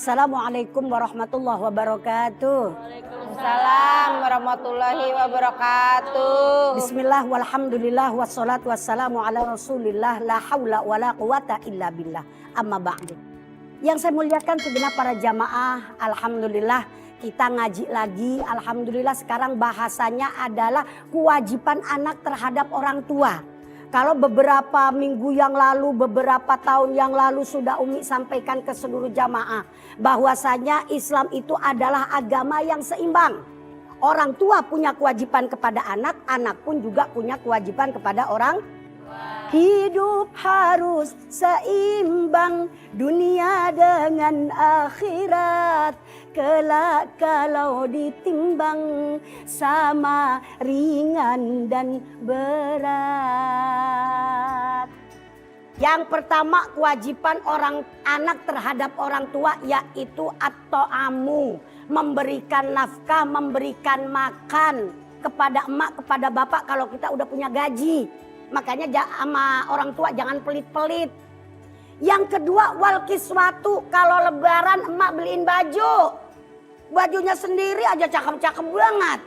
Assalamualaikum warahmatullahi wabarakatuh. Waalaikumsalam warahmatullahi wabarakatuh. Bismillah walhamdulillah wassalatu wassalamu ala rasulillah la haula wala quwata illa billah. Amma ba'du. Yang saya muliakan segenap para jamaah, alhamdulillah kita ngaji lagi. Alhamdulillah sekarang bahasanya adalah kewajiban anak terhadap orang tua. Kalau beberapa minggu yang lalu, beberapa tahun yang lalu sudah Umi sampaikan ke seluruh jamaah bahwasanya Islam itu adalah agama yang seimbang. Orang tua punya kewajiban kepada anak, anak pun juga punya kewajiban kepada orang tua. Hidup harus seimbang dunia dengan akhirat. Kelak kalau ditimbang sama ringan dan berat. Yang pertama kewajiban orang anak terhadap orang tua yaitu at-ta'amu, memberikan nafkah, memberikan makan kepada emak, kepada bapak kalau kita udah punya gaji. Makanya sama orang tua jangan pelit-pelit. Yang kedua wal kiswatu, kalau lebaran emak beliin baju. Bajunya sendiri aja cakep-cakep banget.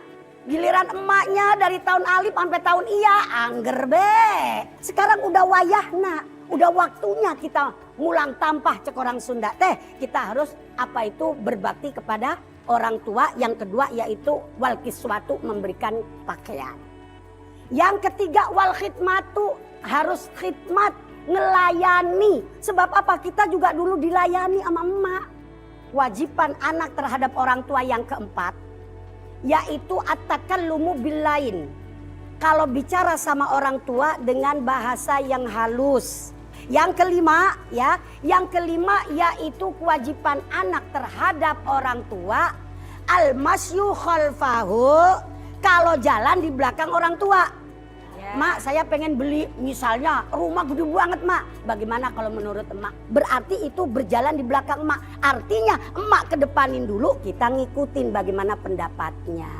Giliran emaknya dari tahun alif sampai tahun iya, angger be. Sekarang udah wayahna, udah waktunya kita mulang tampah cek orang Sunda teh. Kita harus apa itu berbakti kepada orang tua. Yang kedua yaitu wal kiswatu, memberikan pakaian. Yang ketiga wal khidmatu, harus khidmat, ngelayani. Sebab apa? Kita juga dulu dilayani sama emak. Kewajiban anak terhadap orang tua yang keempat yaitu at-takallumu bil-lain. Kalau bicara sama orang tua dengan bahasa yang halus. Yang kelima yaitu kewajiban anak terhadap orang tua al-masyu khalfahu, kalau jalan di belakang orang tua. Mak, saya pengen beli misalnya rumah gede banget, Mak. Bagaimana kalau menurut emak? Berarti itu berjalan di belakang emak. Artinya emak kedepanin dulu, kita ngikutin bagaimana pendapatnya.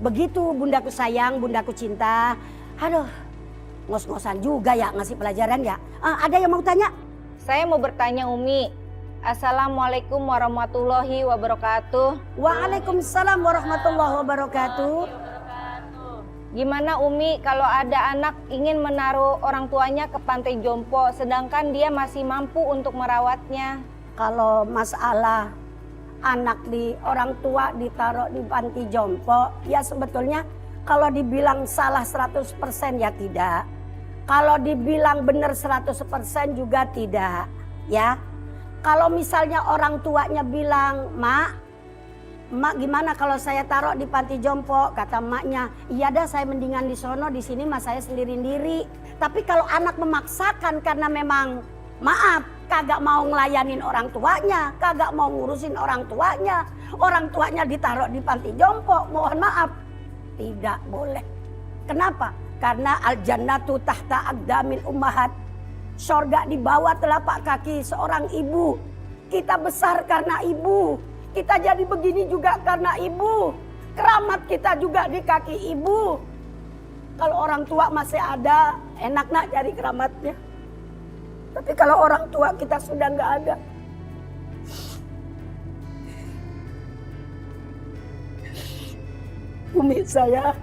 Begitu bundaku sayang, bundaku cinta. Aduh, ngos-ngosan juga ya ngasih pelajaran ya. Ada yang mau tanya? Saya mau bertanya Umi. Assalamualaikum warahmatullahi wabarakatuh. Waalaikumsalam warahmatullahi wabarakatuh. Gimana Umi kalau ada anak ingin menaruh orang tuanya ke pantai jompo sedangkan dia masih mampu untuk merawatnya? Kalau masalah anak di orang tua ditaruh di panti jompo, ya sebetulnya kalau dibilang salah 100% ya tidak. Kalau dibilang benar 100% juga tidak, ya. Kalau misalnya orang tuanya bilang, Mak gimana kalau saya taruh di panti jompo? Kata emaknya, iya dah saya mendingan di sono, di sini mah saya sendiri-sendiri. Tapi kalau anak memaksakan karena memang maaf kagak mau ngelayanin orang tuanya, kagak mau ngurusin orang tuanya ditaruh di panti jompo, mohon maaf, tidak boleh. Kenapa? Karena al-jannatu tahta aqdamil ummahat. Surga di bawah telapak kaki seorang ibu. Kita besar karena ibu. Kita jadi begini juga karena ibu. Keramat kita juga di kaki ibu. Kalau orang tua masih ada, enak nak cari keramatnya. Tapi kalau orang tua kita sudah nggak ada, umi saya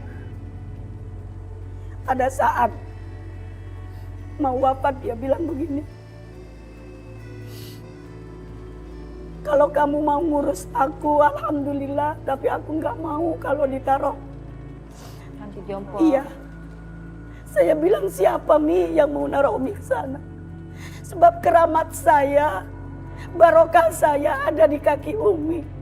ada saat mau wafat dia bilang begini. Kalau kamu mau ngurus aku, alhamdulillah. Tapi aku nggak mau kalau ditaruh Panti jompo. Iya. Saya bilang siapa Mi yang mau naruh Umi ke sana? Sebab keramat saya, barokah saya ada di kaki Umi.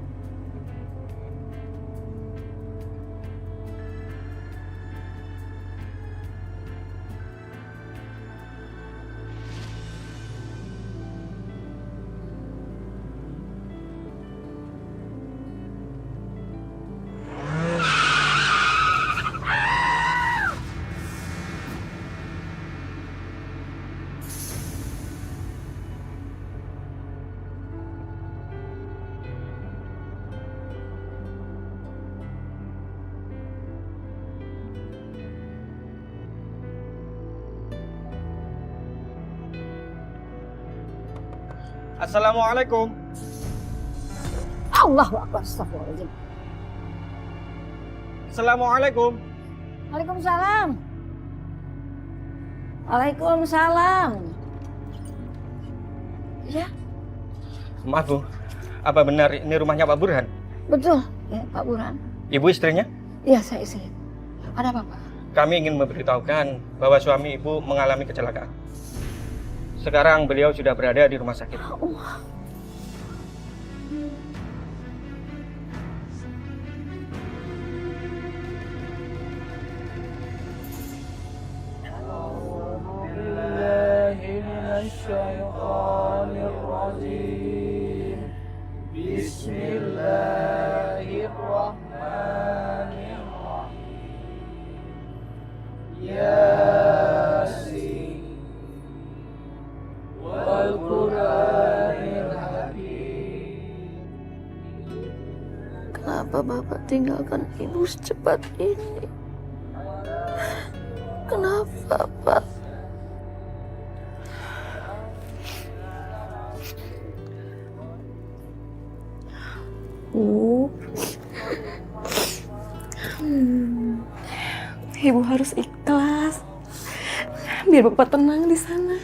Assalamualaikum. Allahu Akbar, astagfirullahaladzim. Assalamualaikum. Waalaikumsalam. Waalaikumsalam. Ya, Maaf Bu, apa benar ini rumahnya Pak Burhan? betul. Ya, Pak Burhan. Ibu istrinya? Iya, saya isi. Ada apa, Pak? Kami ingin memberitahukan bahwa suami Ibu mengalami kecelakaan. Sekarang beliau sudah berada di rumah sakit. Kenapa Bapak tinggalkan Ibu secepat ini? Kenapa, Pak? Ibu harus ikhlas, biar Bapak tenang di sana.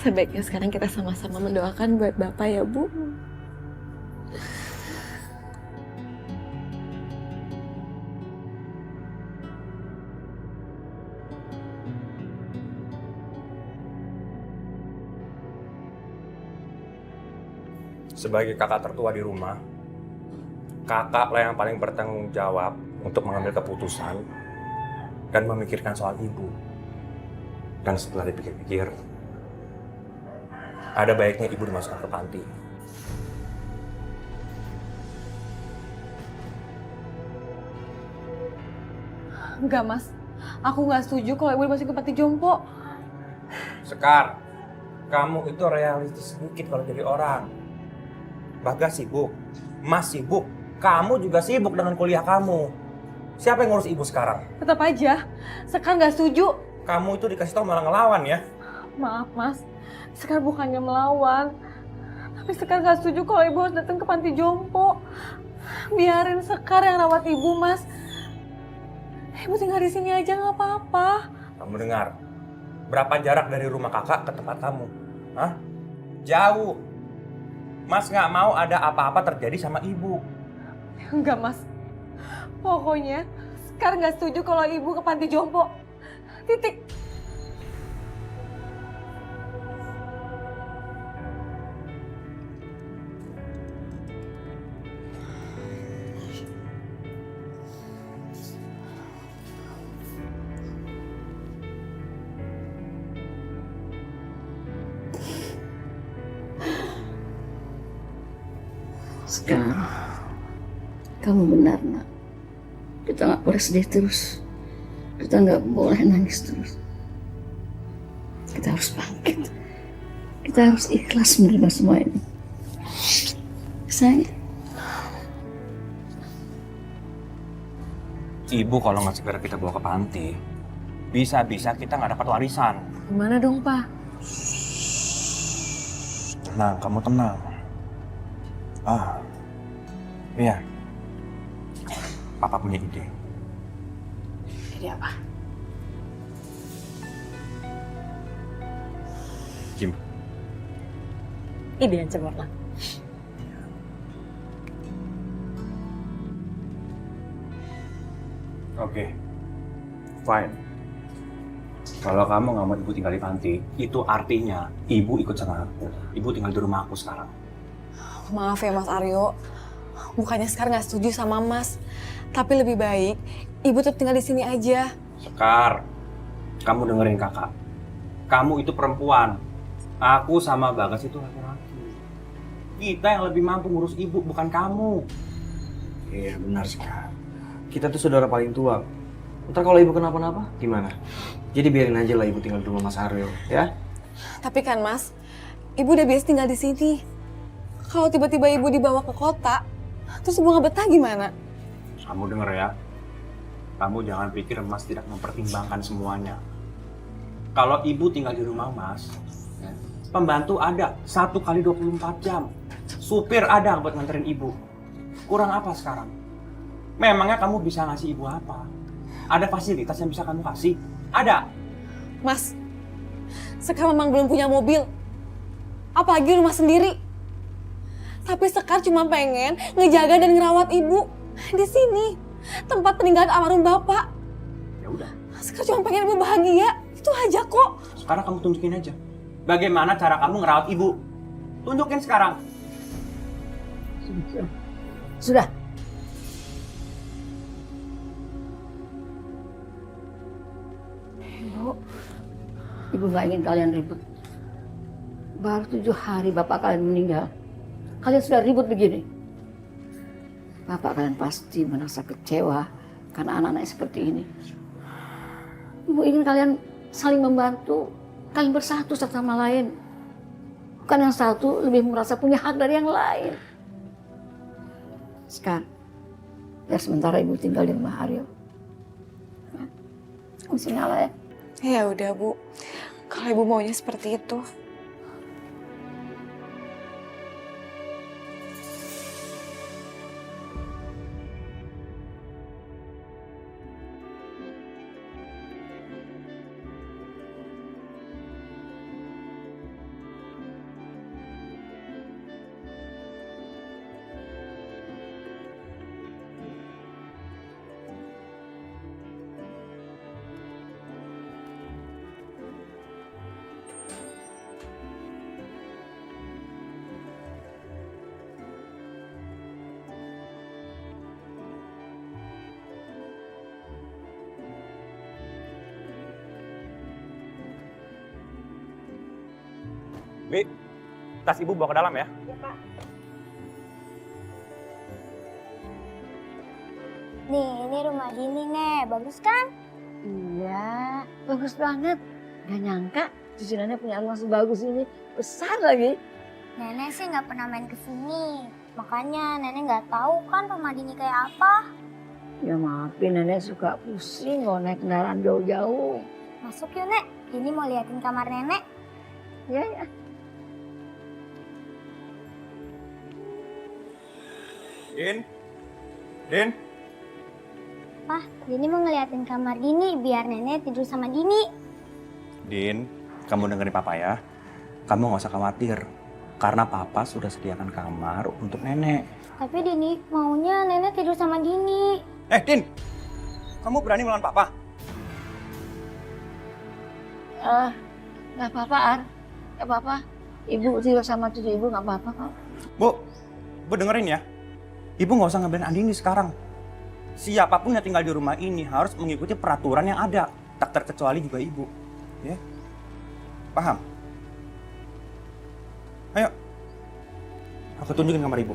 Sebaiknya sekarang kita sama-sama mendoakan buat Bapak ya, Bu. Sebagai kakak tertua di rumah, kakak lah yang paling bertanggung jawab untuk mengambil keputusan dan memikirkan soal ibu. Dan setelah dipikir-pikir, ada baiknya ibu dimasukkan ke panti. Enggak, Mas. Aku nggak setuju kalau Ibu dimasukin ke panti jompo. Sekar, kamu itu realistis sedikit kalau jadi orang. Bagas sibuk, Mas sibuk, kamu juga sibuk dengan kuliah kamu. Siapa yang ngurus ibu sekarang? Tetap aja, Sekar nggak setuju. Kamu itu dikasih tahu malah ngelawan ya? Maaf, Mas. Sekar bukannya melawan. Tapi Sekar nggak setuju kalau Ibu harus datang ke panti jompo. Biarin Sekar yang rawat Ibu, Mas. Ibu tinggal di sini aja nggak apa-apa. Kamu dengar, berapa jarak dari rumah kakak ke tempat kamu? Hah? Jauh. Mas nggak mau ada apa-apa terjadi sama ibu. Enggak, Mas. Pokoknya Sekar nggak setuju kalau Ibu ke panti jompo. Titik. Sekarang, kamu benar, Nak. Kita nggak boleh sedih terus. Kita nggak boleh nangis terus. Kita harus bangkit. Kita harus ikhlas menerima semua ini. Sayang. Ibu kalau nggak segera kita bawa ke panti, bisa-bisa kita nggak dapat warisan. Gimana dong, Pak? Tenang, kamu tenang. Iya. Papa punya ide. Ide apa? Kim. Ide yang cemerlang. Oke. Fine. Kalau kamu nggak mau ibu tinggal di panti, itu artinya ibu ikut sama aku. Ibu tinggal di rumah aku sekarang. Maaf ya, Mas Aryo. Bukannya Sekar nggak setuju sama Mas. Tapi lebih baik Ibu tetap tinggal di sini aja. Sekar, kamu dengerin kakak. Kamu itu perempuan. Aku sama Bagas itu laki-laki. Kita yang lebih mampu ngurus ibu, bukan kamu. Iya benar Sekar. Kita tuh saudara paling tua. Ntar kalau ibu kenapa-napa gimana? Jadi biarin aja lah ibu tinggal di rumah Mas Aryo, ya? Tapi kan Mas, Ibu udah biasa tinggal di sini. Kalau tiba-tiba Ibu dibawa ke kota, terus Ibu nggak betah gimana? Kamu denger ya. kamu jangan pikir Mas tidak mempertimbangkan semuanya. Kalau ibu tinggal di rumah Mas, ya, pembantu ada 1 kali 24 jam. Supir ada buat nganterin ibu. Kurang apa sekarang? Memangnya kamu bisa ngasih ibu apa? Ada fasilitas yang bisa kamu kasih? Ada. Mas, Sekar memang belum punya mobil. Apalagi rumah sendiri. Tapi Sekar cuma pengen ngejaga dan ngerawat ibu di sini, tempat peninggalan almarhum bapak. Ya udah. Sekar cuma pengen ibu bahagia. Itu aja kok. Sekarang kamu tunjukin aja. Bagaimana cara kamu ngerawat ibu? Tunjukin sekarang. Sudah. Ibu nggak ingin kalian ribut. Baru 7 hari bapak kalian meninggal. Kalian sudah ribut begini. Bapak kalian pasti merasa kecewa karena anak-anak seperti ini. Ibu ingin kalian saling membantu, kalian bersatu satu sama lain. Bukan yang satu lebih merasa punya hak dari yang lain. Sekarang, biar sementara ibu tinggal di rumah Aryo. Mesti ngalah ya. Ya udah Bu, kalau ibu maunya seperti itu. Bi, tas ibu bawa ke dalam ya. Nih, ini rumah gini, Nek. Bagus kan? Iya, bagus banget. Gak nyangka cucu nenek punya rumah sebagus ini. Besar lagi. Nenek sih nggak pernah main ke sini. Makanya nenek nggak tahu kan rumah Dini kayak apa. Ya maafin, nenek suka pusing kalau naik kendaraan jauh-jauh. Masuk yuk, Nek. Dini mau liatin kamar nenek. Ya, ya. Din. Pah, Dini mau ngeliatin kamar Dini biar nenek tidur sama Dini. Din, kamu dengerin papa ya. Kamu nggak usah khawatir. Karena papa sudah sediakan kamar untuk nenek. Tapi Dini maunya nenek tidur sama Dini. Din, kamu berani melawan papa? Nggak apa-apa, Ar. Nggak apa-apa. Ibu tidur sama cucu ibu nggak apa-apa kok. Bu dengerin ya. Ibu nggak usah ngebelain Andini sekarang. Siapapun yang tinggal di rumah ini harus mengikuti peraturan yang ada. Tak terkecuali juga ibu. Ya? Paham? Ayo. Aku tunjukin kamar ibu.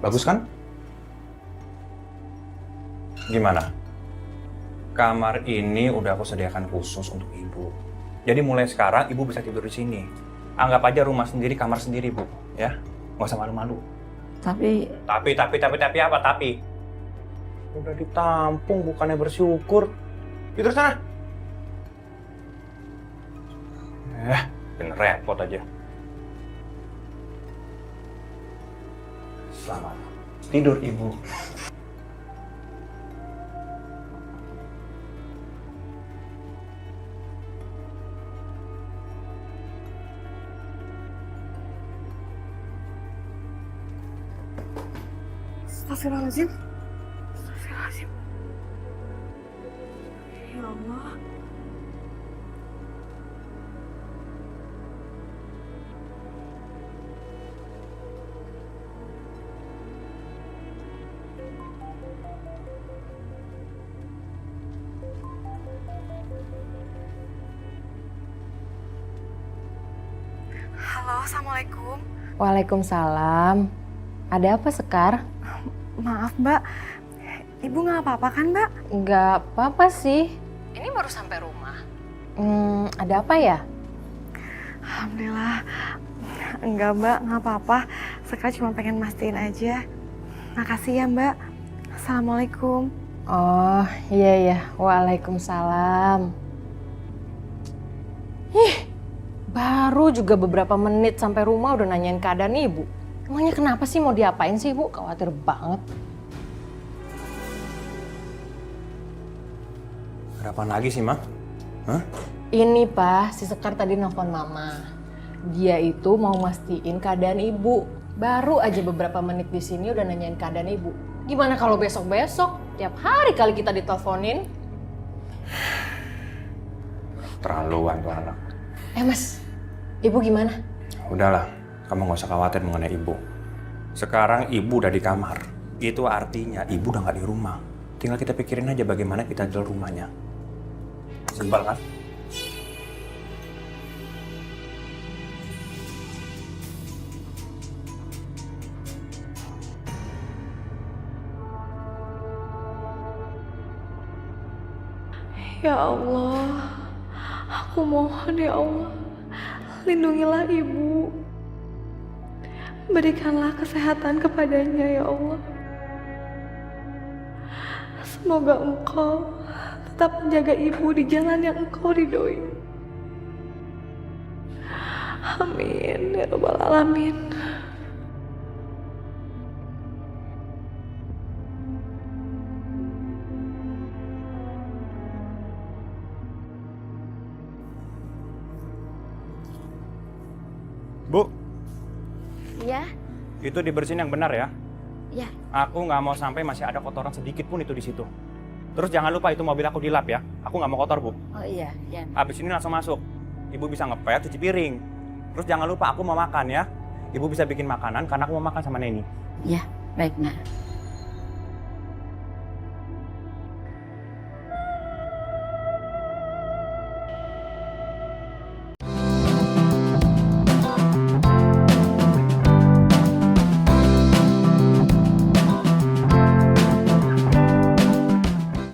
Bagus kan? Gimana? Kamar ini udah aku sediakan khusus untuk ibu. Jadi mulai sekarang ibu bisa tidur di sini. Anggap aja rumah sendiri, kamar sendiri, Bu. Ya, nggak usah malu-malu. Tapi Apa tapi? Udah ditampung, bukannya bersyukur. Tidur sana. Bener repot aja. Selamat tidur, Ibu. Astagfirullahaladzim. Astagfirullahaladzim. Ya Allah. Halo, Assalamualaikum. Waalaikumsalam. Ada apa, Sekar? Maaf Mbak, Ibu nggak apa-apa kan Mbak? Nggak apa-apa sih. Ini baru sampai rumah. Ada apa ya? Alhamdulillah. Enggak Mbak, nggak apa-apa. Sekar cuma pengen mastiin aja. Makasih ya Mbak. Assalamualaikum. Oh, iya. Waalaikumsalam. Baru juga beberapa menit sampai rumah udah nanyain keadaan ibu. Emangnya kenapa sih, mau diapain sih ibu? Khawatir banget. Ada apaan lagi sih, Ma? Hah? Ini Pak, si Sekar tadi nelfon mama. Dia itu mau mastiin keadaan ibu. Baru aja beberapa menit di sini udah nanyain keadaan ibu. Gimana kalau besok-besok? Tiap hari kali kita diteleponin. Terlaluan tuh anak. Mas, ibu gimana? Udahlah, kamu nggak usah khawatir mengenai ibu. Sekarang ibu udah di kamar. Itu artinya ibu udah nggak di rumah. Tinggal kita pikirin aja bagaimana kita jual rumahnya. Simpel kan? Ya Allah, aku mohon ya Allah, lindungilah ibu. Berikanlah kesehatan kepadanya ya Allah. Semoga Engkau tetap menjaga ibu di jalan yang Engkau ridhoi. Amin ya Rabbal Alamin. Bu, Ya, itu dibersihin yang benar ya. ya. Aku nggak mau sampai masih ada kotoran sedikit pun itu di situ. Terus jangan lupa itu mobil aku dilap ya. Aku nggak mau kotor, Bu. Oh iya. Habis ini langsung masuk. Ibu bisa ngepel, cuci piring. Terus jangan lupa aku mau makan ya. Ibu bisa bikin makanan karena aku mau makan sama Neni. Ya, baik Nak.